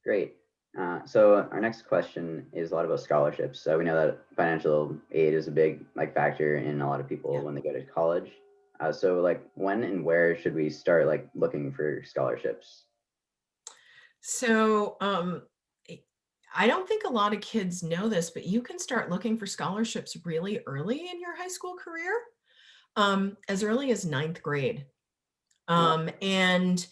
Great. So our next question is a lot about scholarships. So we know that financial aid is a big factor in a lot of people Yeah. when they go to college. So when and where should we start looking for scholarships? So, I I don't think a lot of kids know this, but you can start looking for scholarships really early in your high school career, as early as ninth grade. Oh, And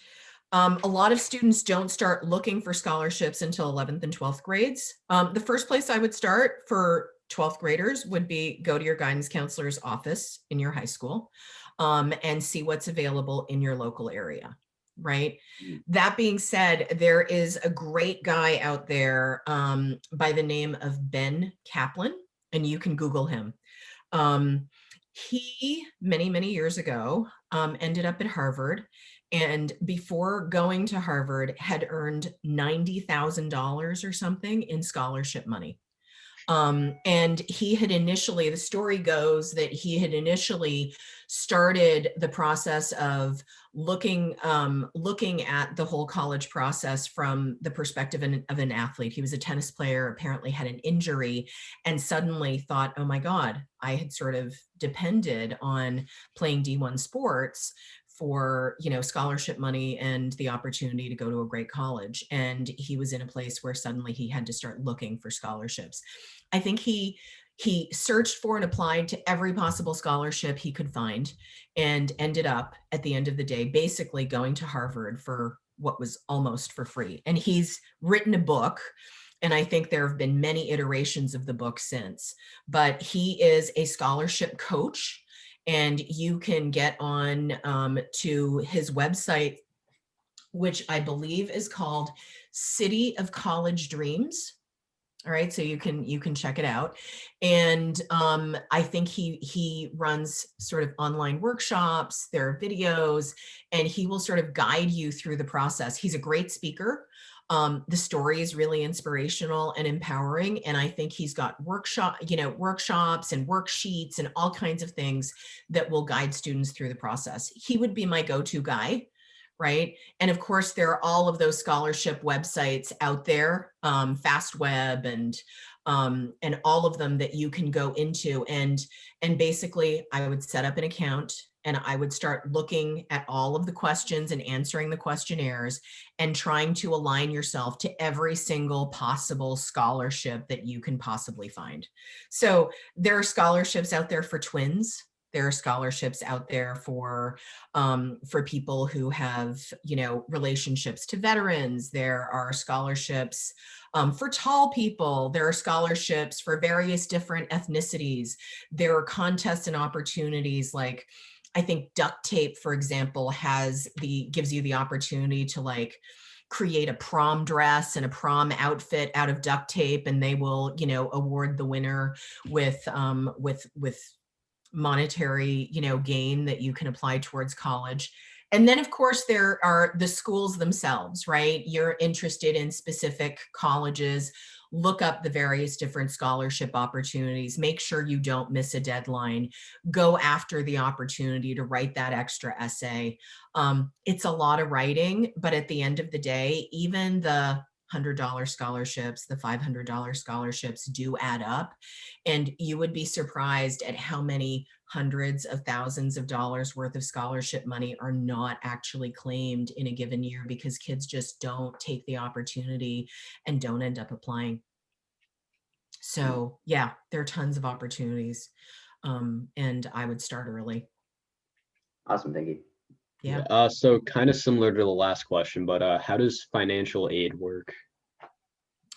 a lot of students don't start looking for scholarships until 11th and 12th grades. The first place I would start for 12th graders would be go to your guidance counselor's office in your high school, and see what's available in your local area, right? mm, That being said, there is a great guy out there, by the name of Ben Kaplan, and you can Google him. Um, he, many, many years ago, ended up at Harvard, and before going to Harvard, had earned $90,000 or something in scholarship money. And he had initially, the story goes that he had initially started the process of looking at the whole college process from the perspective of an athlete. He was a tennis player, apparently had an injury, and suddenly thought, oh my God, I had sort of depended on playing D1 sports for, scholarship money and the opportunity to go to a great college. And he was in a place where suddenly he had to start looking for scholarships. I think he searched for and applied to every possible scholarship he could find, and ended up at the end of the day basically going to Harvard for what was almost for free. And he's written a book, and I think there have been many iterations of the book since, but he is a scholarship coach, and you can get on, to his website, which I believe is called City of College Dreams. All right, so you can check it out. And I think he runs sort of online workshops, there are videos, and he will sort of guide you through the process. He's a great speaker. The story is really inspirational and empowering, and I think he's got workshops and worksheets and all kinds of things that will guide students through the process. He would be my go-to guy, right? And of course, there are all of those scholarship websites out there, FastWeb and all of them that you can go into. And basically, I would set up an account and I would start looking at all of the questions and answering the questionnaires and trying to align yourself to every single possible scholarship that you can possibly find. So there are scholarships out there for twins. There are scholarships out there for people who have, relationships to veterans. There are scholarships for tall people. There are scholarships for various different ethnicities. There are contests and opportunities like, I think Duct Tape, for example, gives you the opportunity to create a prom dress and a prom outfit out of duct tape, and they will, award the winner with monetary, gain that you can apply towards college. And then of course there are the schools themselves, right? You're interested in specific colleges, look up the various different scholarship opportunities, make sure you don't miss a deadline, go after the opportunity to write that extra essay. It's a lot of writing, but at the end of the day, even the $100 scholarships, the $500 scholarships do add up. And you would be surprised at how many hundreds of thousands of dollars worth of scholarship money are not actually claimed in a given year because kids just don't take the opportunity and don't end up applying. mm. So yeah, there are tons of opportunities. And I would start early. Awesome, thank you. Yeah. So kind of similar to the last question, but how does financial aid work?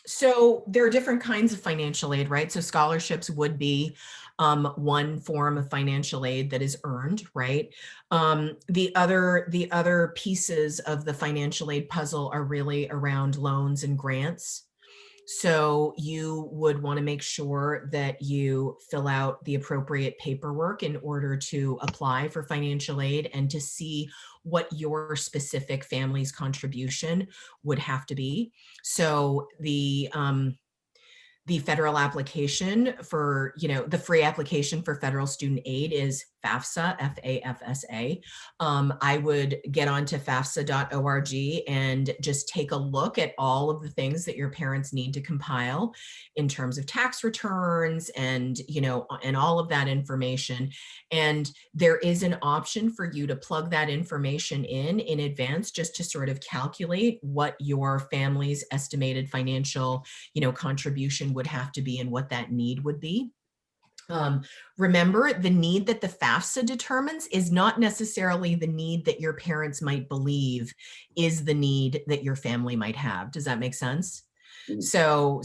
So there are different kinds of financial aid, right? So scholarships would be one form of financial aid that is earned, right? The other pieces of the financial aid puzzle are really around loans and grants. So you would want to make sure that you fill out the appropriate paperwork in order to apply for financial aid and to see what your specific family's contribution would have to be. So the federal application for, the free application for federal student aid is FAFSA, F-A-F-S-A. I would get onto FAFSA.org and just take a look at all of the things that your parents need to compile in terms of tax returns and, and all of that information. And there is an option for you to plug that information in advance, just to sort of calculate what your family's estimated financial, contribution would have to be and what that need would be. Remember, the need that the FAFSA determines is not necessarily the need that your parents might believe is the need that your family might have. Does that make sense? So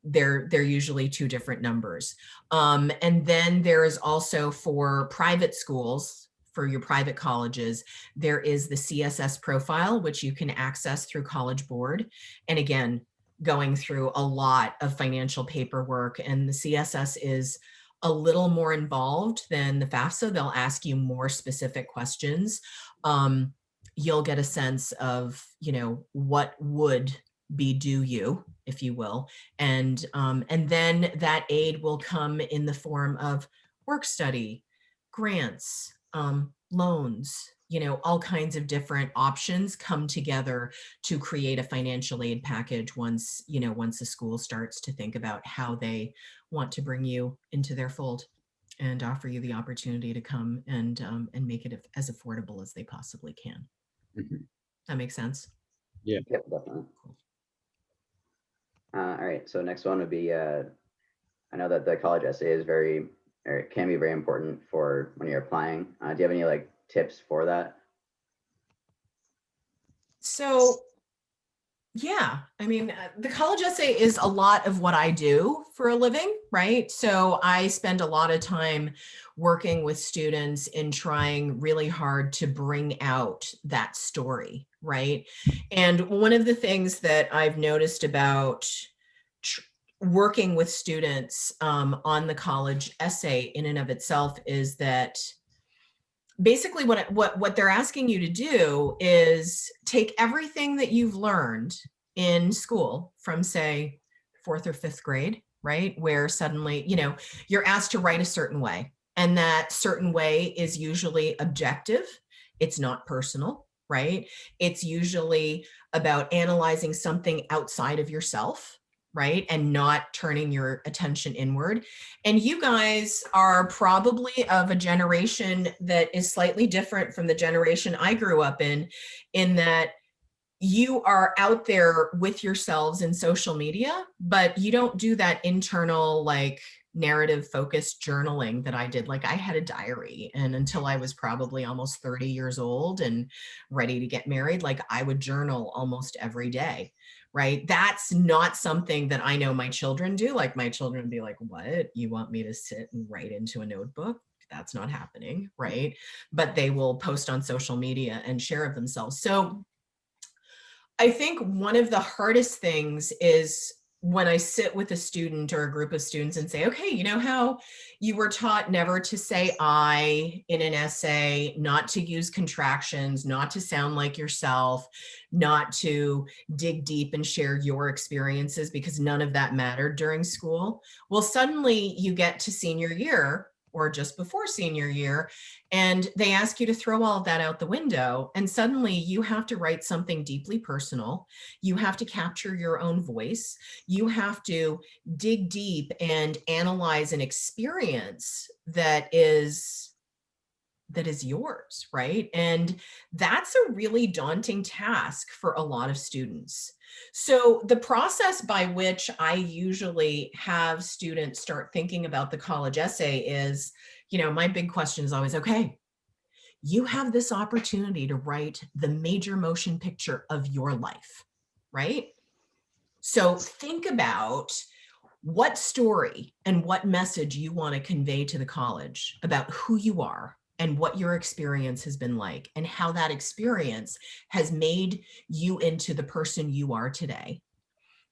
they're usually two different numbers. And then there is also, for private schools, for your private colleges, there is the CSS profile, which you can access through College Board. And again, going through a lot of financial paperwork, and the CSS is a little more involved than the FAFSA. They'll ask you more specific questions. You'll get a sense of, what would be due you, if you will. And then that aid will come in the form of work study, grants, loans, all kinds of different options come together to create a financial aid package once a school starts to think about how they want to bring you into their fold and offer you the opportunity to come and make it as affordable as they possibly can. Mhm. That makes sense? Yeah. Yep, definitely. All right, so next one would be, I know that the college essay is can be very important for when you're applying. Do you have any like tips for that? So yeah, I mean, the college essay is a lot of what I do for a living, right? So I spend a lot of time working with students in trying really hard to bring out that story, right? And one of the things that I've noticed about working with students on the college essay in and of itself is that basically what they're asking you to do is take everything that you've learned in school from, say, 4th or 5th grade, right? Where suddenly, you're asked to write a certain way, and that certain way is usually objective. It's not personal, right? It's usually about analyzing something outside of yourself, right? And not turning your attention inward. And you guys are probably of a generation that is slightly different from the generation I grew up in that you are out there with yourselves in social media, but you don't do that internal, like, narrative focused journaling that I did. Like, I had a diary, and until I was probably almost 30 years old and ready to get married, like, I would journal almost every day. Right? That's not something that I know my children do. Like, my children would be like, what? You want me to sit and write into a notebook? That's not happening, right? But they will post on social media and share of themselves. So I think one of the hardest things is when I sit with a student or a group of students and say, okay, you know how you were taught never to say I in an essay, not to use contractions, not to sound like yourself, not to dig deep and share your experiences because none of that mattered during school. Well, suddenly you get to senior year or just before senior year, and they ask you to throw all of that out the window. And suddenly you have to write something deeply personal. You have to capture your own voice. You have to dig deep and analyze an experience that is yours, right? And that's a really daunting task for a lot of students. So the process by which I usually have students start thinking about the college essay is, my big question is always, okay, you have this opportunity to write the major motion picture of your life, right? So think about what story and what message you want to convey to the college about who you are and what your experience has been like and how that experience has made you into the person you are today.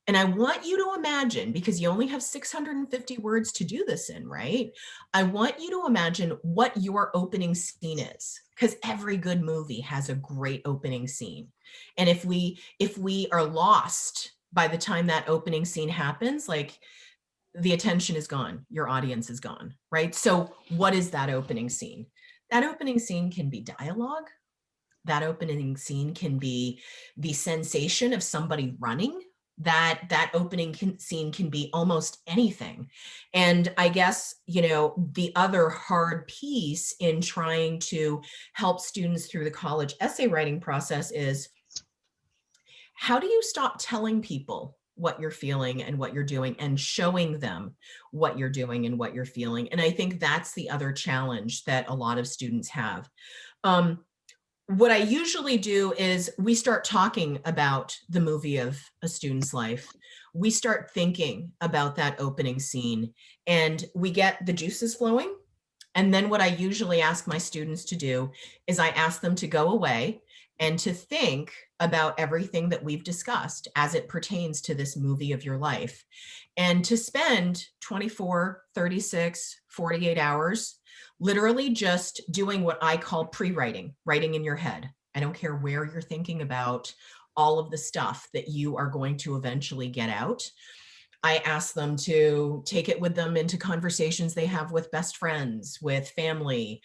And I want you to imagine, because you only have 650 words to do this in, right? I want you to imagine what your opening scene is, because every good movie has a great opening scene. And if we are lost by the time that opening scene happens, like, the attention is gone, your audience is gone, right? So what is that opening scene? That opening scene can be dialogue. That opening scene can be the sensation of somebody running. That opening scene can be almost anything. And I guess, the other hard piece in trying to help students through the college essay writing process is, how do you stop telling people what you're feeling and what you're doing and showing them what you're doing and what you're feeling? And I think that's the other challenge that a lot of students have. What I usually do is we start talking about the movie of a student's life. We start thinking about that opening scene and we get the juices flowing. And then what I usually ask my students to do is I ask them to go away and to think about everything that we've discussed as it pertains to this movie of your life, and to spend 24, 36, 48 hours literally just doing what I call pre-writing, writing in your head. I don't care where you're thinking about all of the stuff that you are going to eventually get out. I ask them to take it with them into conversations they have with best friends, with family.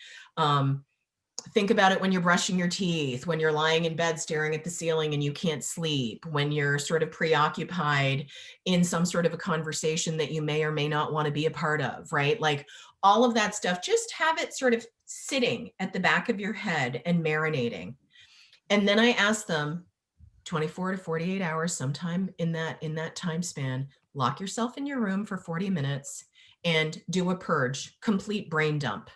Think about it when you're brushing your teeth, when you're lying in bed staring at the ceiling and you can't sleep, when you're sort of preoccupied in some sort of a conversation that you may or may not want to be a part of, right? Like all of that stuff, just have it sort of sitting at the back of your head and marinating. And then I ask them 24 to 48 hours, sometime in that time span, lock yourself in your room for 40 minutes and do a purge, complete brain dump.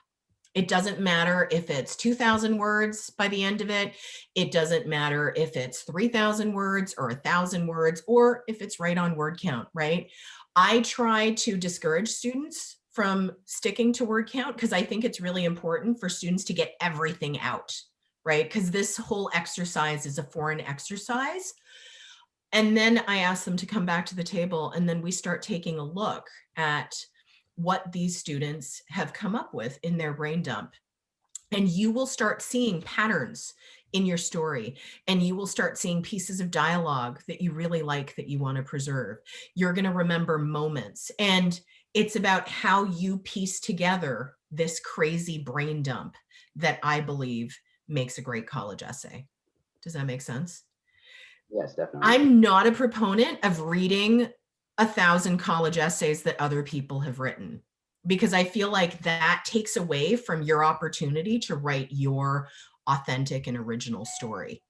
It doesn't matter if it's 2,000 words by the end of it. It doesn't matter if it's 3,000 words or 1,000 words, or if it's right on word count, right? I try to discourage students from sticking to word count because I think it's really important for students to get everything out, right? Because this whole exercise is a foreign exercise. And then I ask them to come back to the table, and then we start taking a look at what these students have come up with in their brain dump. And you will start seeing patterns in your story, and you will start seeing pieces of dialogue that you really like, that you want to preserve. You're going to remember moments, and it's about how you piece together this crazy brain dump that I believe makes a great college essay. Does that make sense? Yes, definitely. I'm not a proponent of reading 1,000 college essays that other people have written, because I feel like that takes away from your opportunity to write your authentic and original story.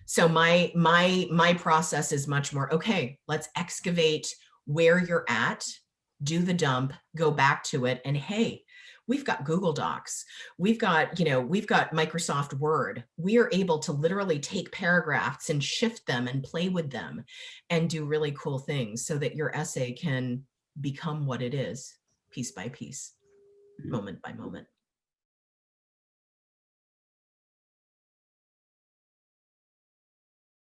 So my process is much more, okay, let's excavate where you're at, do the dump, go back to it, and hey, we've got Google Docs. We've got Microsoft Word. We are able to literally take paragraphs and shift them and play with them and do really cool things so that your essay can become what it is, piece by piece, moment by moment.